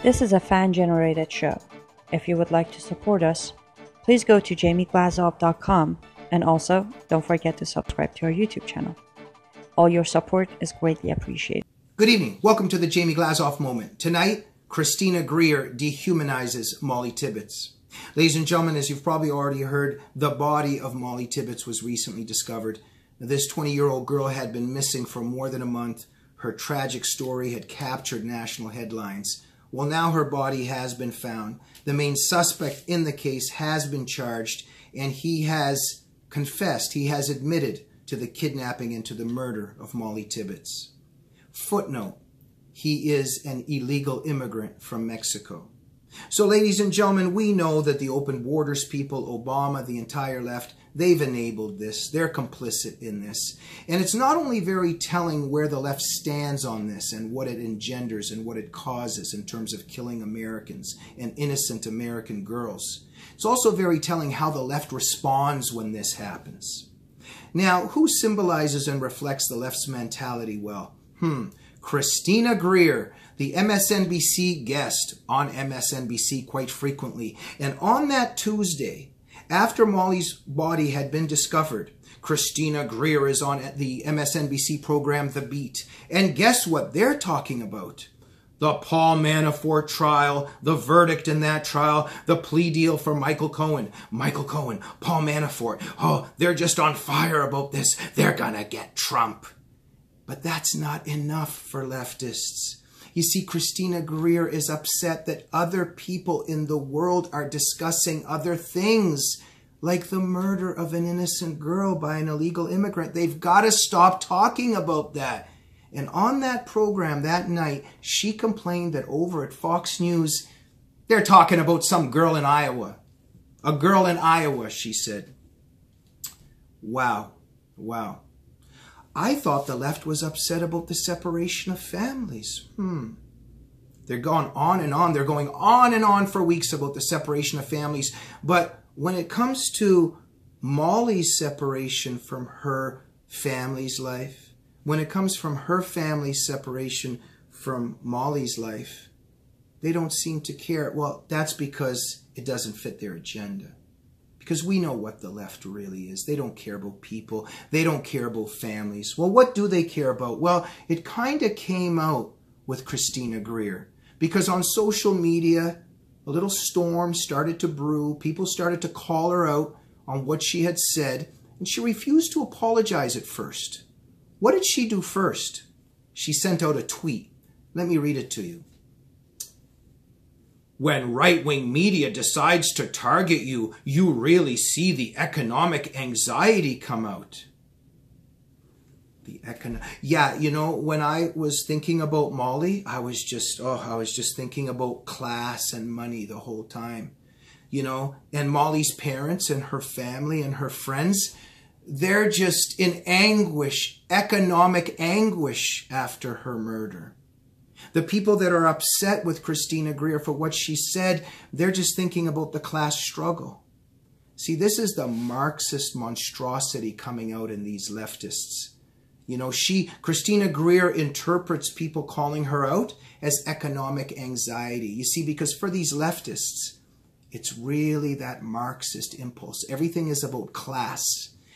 This is a fan-generated show. If you would like to support us, please go to jamieglazov.com, and also don't forget to subscribe to our YouTube channel. All your support is greatly appreciated. Good evening. Welcome to the Jamie Glazov Moment. Tonight, Christina Greer Dehumanizes Mollie Tibbetts. Ladies and gentlemen, as you've probably already heard, the body of Mollie Tibbetts was recently discovered. This 20-year-old girl had been missing for more than a month. Her tragic story had captured national headlines. Well, now her body has been found. The main suspect in the case has been charged, and he has confessed, he has admitted to the kidnapping and to the murder of Mollie Tibbetts. Footnote, he is an illegal immigrant from Mexico. So, ladies and gentlemen, we know that the open borders people, Obama, the entire left, they've enabled this. They're complicit in this. And it's not only very telling where the left stands on this and what it engenders and what it causes in terms of killing Americans and innocent American girls. It's also very telling how the left responds when this happens. Now, who symbolizes and reflects the left's mentality well? Christina Greer, the MSNBC guest on MSNBC quite frequently. And on that Tuesday, after Mollie's body had been discovered, Christina Greer is on the MSNBC program The Beat. And guess what they're talking about? The Paul Manafort trial, the verdict in that trial, the plea deal for Michael Cohen. Michael Cohen, Paul Manafort. Oh, they're just on fire about this. They're gonna get Trump. But that's not enough for leftists. You see, Christina Greer is upset that other people in the world are discussing other things, like the murder of an innocent girl by an illegal immigrant. They've got to stop talking about that. And on that program that night, she complained that over at Fox News, they're talking about some girl in Iowa. A girl in Iowa, she said. Wow. Wow. I thought the left was upset about the separation of families. They're going on and on. They're going on and on for weeks about the separation of families. But when it comes to Mollie's separation from her family's life, when it comes from her family's separation from Mollie's life, they don't seem to care. Well, that's because it doesn't fit their agenda. Because we know what the left really is. They don't care about people. They don't care about families. Well, what do they care about? Well, it kind of came out with Christina Greer. Because on social media, a little storm started to brew. People started to call her out on what she had said. And she refused to apologize at first. What did she do first? She sent out a tweet. Let me read it to you. When right-wing media decides to target you, you really see the economic anxiety come out. Yeah, you know, when I was thinking about Mollie, I was just thinking about class and money the whole time. You know, and Mollie's parents and her family and her friends, they're just in anguish, economic anguish after her murder. The people that are upset with Christina Greer for what she said, they're just thinking about the class struggle. See, this is the Marxist monstrosity coming out in these leftists. You know, Christina Greer interprets people calling her out as economic anxiety. You see, because for these leftists, it's really that Marxist impulse. Everything is about class.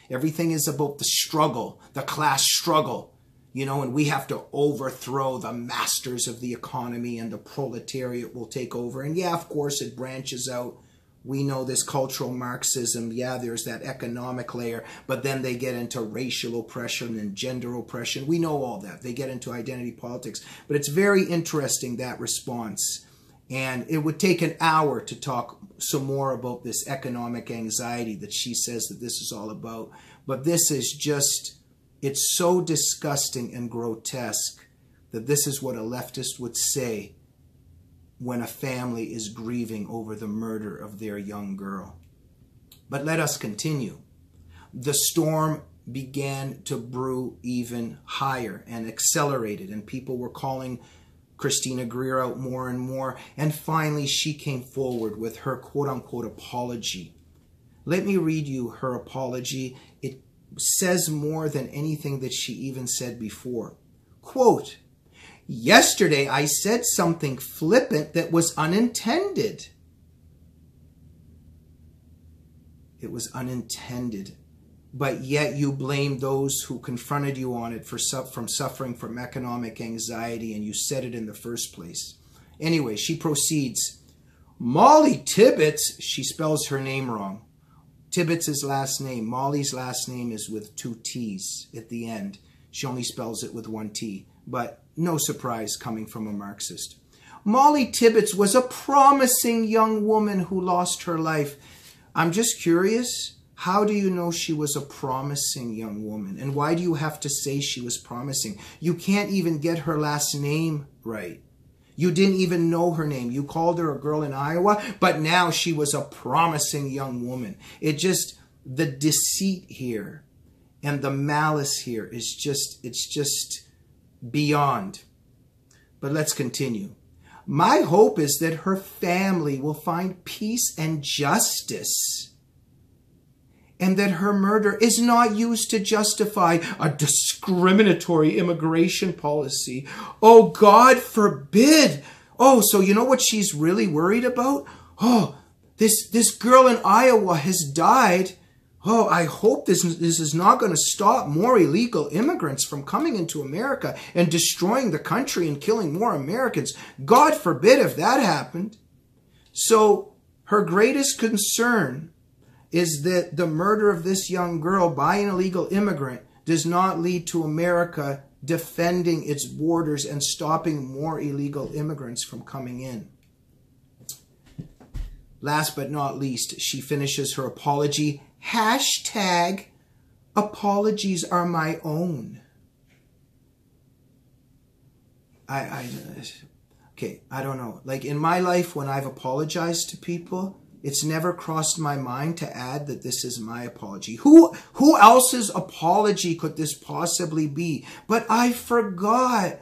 Everything is about the struggle, the class struggle. You know, and we have to overthrow the masters of the economy and the proletariat will take over. And yeah, of course, it branches out. We know this cultural Marxism. Yeah, there's that economic layer, but then they get into racial oppression and gender oppression. We know all that. They get into identity politics. But it's very interesting, that response. And it would take an hour to talk some more about this economic anxiety that she says that this is all about. But this is just... it's so disgusting and grotesque that this is what a leftist would say when a family is grieving over the murder of their young girl. But let us continue. The storm began to brew even higher and accelerated, and people were calling Christina Greer out more and more. And finally, she came forward with her quote-unquote apology. Let me read you her apology. It says more than anything that she even said before. Quote, Yesterday, I said something flippant that was unintended. It was unintended. But yet you blame those who confronted you on it from suffering from economic anxiety, and you said it in the first place. Anyway, she proceeds. Mollie Tibbetts, she spells her name wrong. Tibbetts is last name. Mollie's last name is with 2 T's at the end. She only spells it with 1 T, but no surprise coming from a Marxist. Mollie Tibbetts was a promising young woman who lost her life. I'm just curious, how do you know she was a promising young woman? And why do you have to say she was promising? You can't even get her last name right. You didn't even know her name. You called her a girl in Iowa, but now she was a promising young woman. It just, the deceit here and the malice here is just, it's just beyond. But let's continue. My hope is that her family will find peace and justice, and that her murder is not used to justify a discriminatory immigration policy. Oh, God forbid. Oh, so you know what she's really worried about? Oh, this girl in Iowa has died. Oh, I hope this is not going to stop more illegal immigrants from coming into America and destroying the country and killing more Americans. God forbid if that happened. So her greatest concern is that the murder of this young girl by an illegal immigrant does not lead to America defending its borders and stopping more illegal immigrants from coming in. Last but not least, she finishes her apology. Hashtag, apologies are my own. Okay, I don't know. Like in my life, when I've apologized to people, it's never crossed my mind to add that this is my apology. Who else's apology could this possibly be? But I forgot.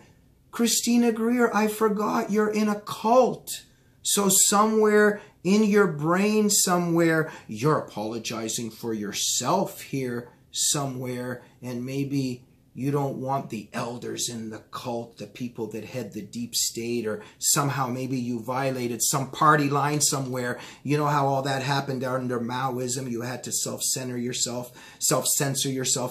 Christina Greer, I forgot you're in a cult. So somewhere in your brain somewhere, you're apologizing for yourself here somewhere, and maybe you don't want the elders in the cult, the people that head the deep state, or somehow maybe you violated some party line somewhere. You know how all that happened under Maoism. You had to self-censor yourself,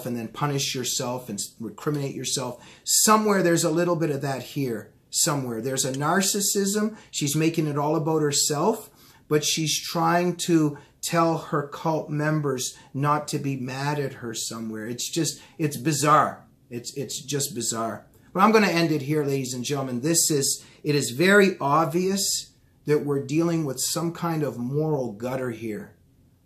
and then punish yourself and recriminate yourself. Somewhere there's a little bit of that here. Somewhere there's a narcissism. She's making it all about herself, but she's trying to tell her cult members not to be mad at her somewhere. It's bizarre. It's just bizarre. But I'm going to end it here, ladies and gentlemen. It is very obvious that we're dealing with some kind of moral gutter here.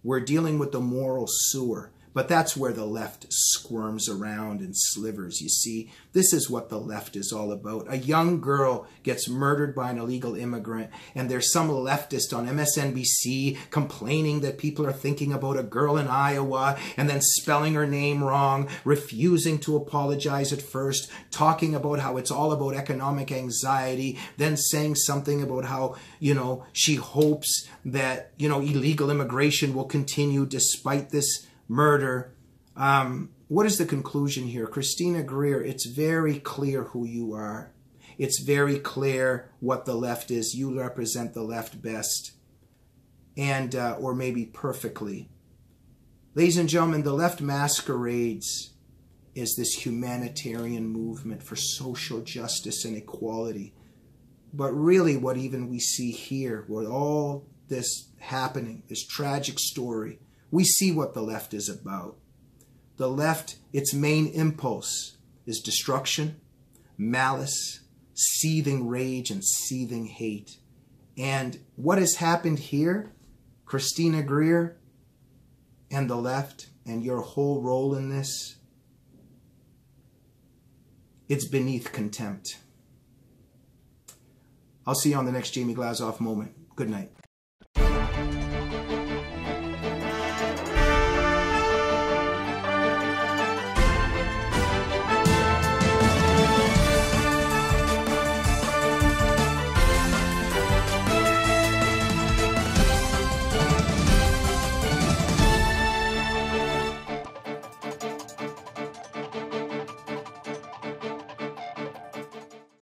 We're dealing with the moral sewer. But that's where the left squirms around and slivers, you see. This is what the left is all about. A young girl gets murdered by an illegal immigrant, and there's some leftist on MSNBC complaining that people are thinking about a girl in Iowa and then spelling her name wrong, refusing to apologize at first, talking about how it's all about economic anxiety, then saying something about how, she hopes that, illegal immigration will continue despite this murder. What is the conclusion here? Christina Greer, it's very clear who you are. It's very clear what the left is. You represent the left best, and or maybe perfectly. Ladies and gentlemen, the left masquerades as this humanitarian movement for social justice and equality. But really what even we see here, with all this happening, this tragic story, we see what the left is about. The left, its main impulse is destruction, malice, seething rage, and seething hate. And what has happened here, Christina Greer and the left, and your whole role in this, it's beneath contempt. I'll see you on the next Jamie Glazov moment. Good night.